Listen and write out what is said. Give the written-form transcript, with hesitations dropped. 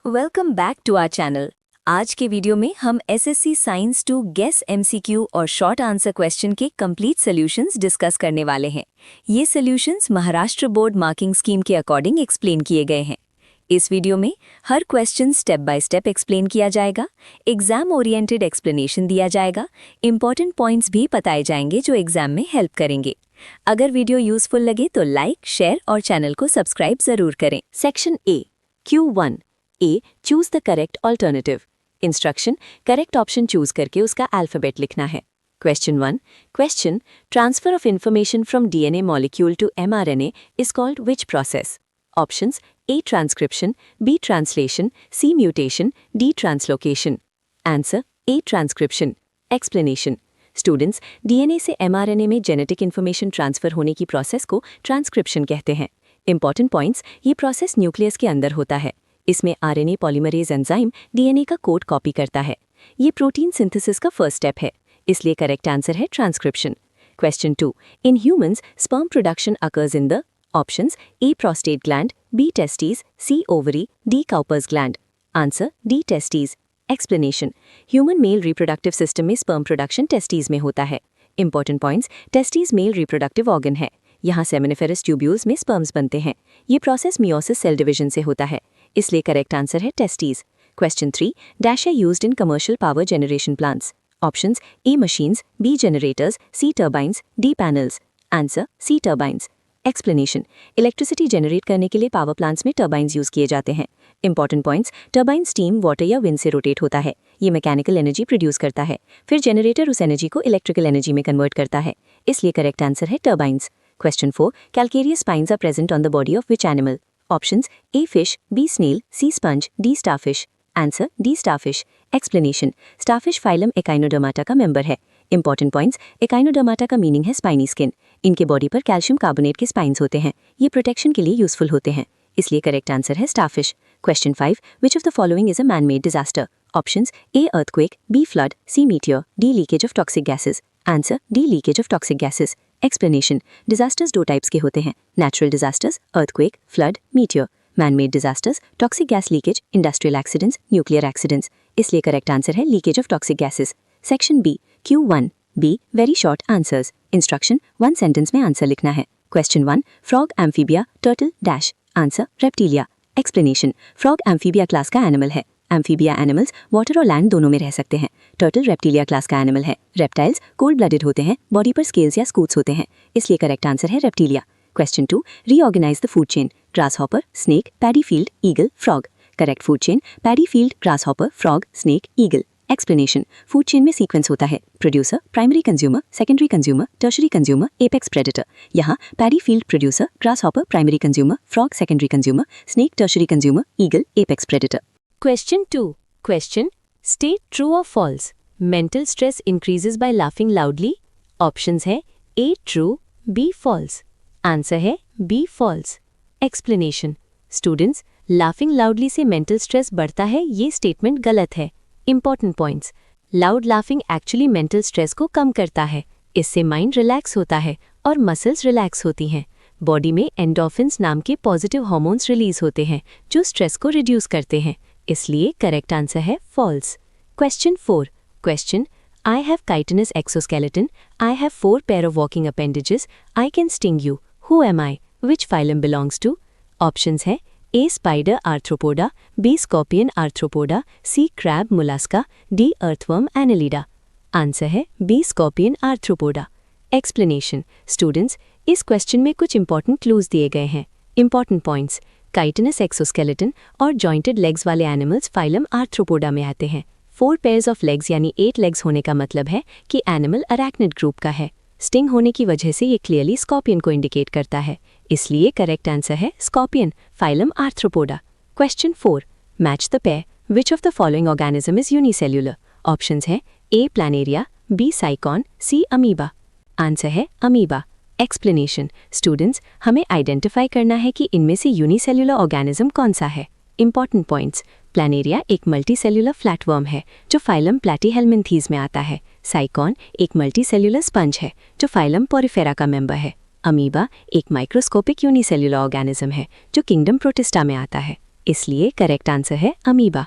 Welcome back to our channel. आज के video में हम एसएससी साइंस 2 गेस एमसीक्यू और शॉर्ट आंसर क्वेश्चन के कंप्लीट सॉल्यूशंस डिस्कस करने वाले हैं। ये solutions Maharashtra board marking scheme के अकॉर्डिंग एक्सप्लेन किए गए हैं। इस वीडियो में हर question step by step explain किया जाएगा, एग्जाम ओरिएंटेड एक्सप्लेनेशन दिया जाएगा, इंपॉर्टेंट पॉइंट्स भी बताए जाएंगे जो एग्जाम में हेल्प करेंगे। अगर वीडियो यूजफुल लगे तो लाइक, शेयर और चैनल को सब्सक्राइब जरूर करें। Section A Q1 A. Choose the correct alternative. Instruction: correct option choose करके उसका अल्फाबेट लिखना है। Question 1. Question: Transfer of information from DNA molecule to mRNA is called which process? Options: A. Transcription, B. Translation, C. Mutation, D. Translocation. Answer: A. Transcription. Explanation: students, DNA से mRNA में genetic information transfer होने की process को transcription कहते हैं। Important points: ये process nucleus के अंदर होता है। इसमें आरएनए पॉलीमरेज एंजाइम डीएनए का कोड कॉपी करता है। ये प्रोटीन सिंथेसिस का फर्स्ट स्टेप है, इसलिए करेक्ट आंसर है transcription. Question 2. In humans sperm production occurs in the options: A. Prostate gland, B. Testes, C. Ovary, D. Cowper's gland. Answer: D. Testes. Explanation: human male reproductive system में sperm production testes में होता है। Important points: testes male reproductive organ है। यहाँ seminiferous tubules में sperms बनते हैं। ये प्रोसेस मियोसिस सेल डिवीजन से होता है, इसलिए करेक्ट आंसर है टेस्टीज। क्वेश्चन 3. डैश है used in commercial power generation plants. Options: A. Machines, B. Generators, C. Turbines, D. Panels. Answer: C. Turbines. Explanation: electricity generate करने के लिए पावर प्लांट्स में टर्बाइंस यूज किए जाते हैं। Important points: turbine steam, water या wind से rotate होता है। ये मैकेनिकल एनर्जी प्रोड्यूस करता है, फिर जनरेटर उस एनर्जी को इलेक्ट्रिकल एनर्जी में कन्वर्ट करता है, इसलिए करेक्ट आंसर है turbines. Question 4. Calcareous spines are present on the body of which animal? Options: A. Fish, B. Snail, C. Sponge, D. Starfish. Answer: D. Starfish. Explanation: Starfish phylum Echinodermata का member है। Important points: Echinodermata का meaning है spiny skin. इनके body पर calcium carbonate के spines होते हैं। ये प्रोटेक्शन के लिए यूजफुल होते हैं, इसलिए करेक्ट आंसर है starfish. Question 5. Which of the following is a man-made disaster? Options: A. Earthquake, B. Flood, C. Meteor, D. Leakage of toxic gases. Answer: D. Leakage of toxic gases. Explanation: disasters दो types के होते हैं, natural disasters, earthquake, flood, meteor. Man made disasters, toxic gas leakage, industrial accidents, nuclear accidents. इसलिए correct answer है leakage of toxic gases. Section B Q1 B. Very short answers. Instruction: 1 sentence में answer लिखना है। Question 1. Frog, amphibia, turtle, dash. Answer: reptilia. Explanation: frog amphibia class का animal है। Amphibia animals water और land दोनों में रह सकते हैं। टर्टल रेप्टिलिया क्लास का एनिमल है। रेप्टाइल्स कोल्ड ब्लडेड होते हैं, बॉडी पर स्केल्स या स्कूट्स होते हैं, इसलिए करेक्ट आंसर है reptilia. Question 2. Reorganise the food chain: grasshopper, snake, paddy field, eagle, frog. Correct food chain: paddy field, grasshopper, frog, snake, eagle. Explanation: food chain में sequence होता है, producer, primary consumer, secondary consumer, tertiary consumer, apex predator. यहाँ paddy field producer, grasshopper primary consumer, frog secondary consumer, snake tertiary consumer, eagle apex predator. Question 2. Question: State true or false. Mental stress increases by laughing loudly. Options है A. True, B. False. Answer है B. False. Explanation: Students, laughing loudly से mental stress बढ़ता है, ये statement गलत है। Important points: Loud laughing actually mental stress को कम करता है, इससे mind relax होता है और muscles relax होती हैं। बॉडी में endorphins नाम के पॉजिटिव हार्मोन्स रिलीज होते हैं जो स्ट्रेस को रिड्यूस करते हैं, इसलिए करेक्ट आंसर है false. Question 4. Question: I have chitinous exoskeleton, I have 4 pair of walking appendages, I can sting you, who am I, which phylum belongs to? Options है A. Spider arthropoda, B. Scorpion arthropoda, C. Crab mollusca, D. Earthworm annelida. Answer है B. Scorpion arthropoda. Explanation: students, इस question में कुछ important clues दिए गए हैं। Important points: chitinous exoskeleton और jointed legs वाले एनिमल्स फाइलम आर्थ्रोपोडा में आते हैं। 4 पेयर्स ऑफ लेग्स यानी 8 लेग्स होने का मतलब है कि एनिमल अरैक्निड ग्रुप का है। स्टिंग होने की वजह से ये क्लियरली स्कॉर्पियन को इंडिकेट करता है, इसलिए करेक्ट आंसर है scorpion, phylum arthropoda. Question 4. Match the pair, which of the following organism is unicellular? Options है A. Planaria, B. Sycon, C. Amoeba. Answer है अमीबा। एक्सप्लेनेशन: स्टूडेंट्स, हमें आइडेंटिफाई करना है कि इनमें से यूनिसेल्युलर ऑर्गेनिज्म कौन सा है। इंपॉर्टेंट पॉइंट्स: प्लानेरिया एक मल्टीसेल्युलर फ्लैटवर्म है जो फाइलम प्लैटीहेल्मिन्थीज में आता है। साइकॉन एक मल्टीसेल्युलर स्पंज है जो फाइलम पोरिफेरा का मेंबर है। अमीबा एक माइक्रोस्कोपिक यूनिसेल्युलर ऑर्गेनिज्म है जो किंगडम प्रोटिस्टा में आता है। इसलिए करेक्ट आंसर है अमीबा।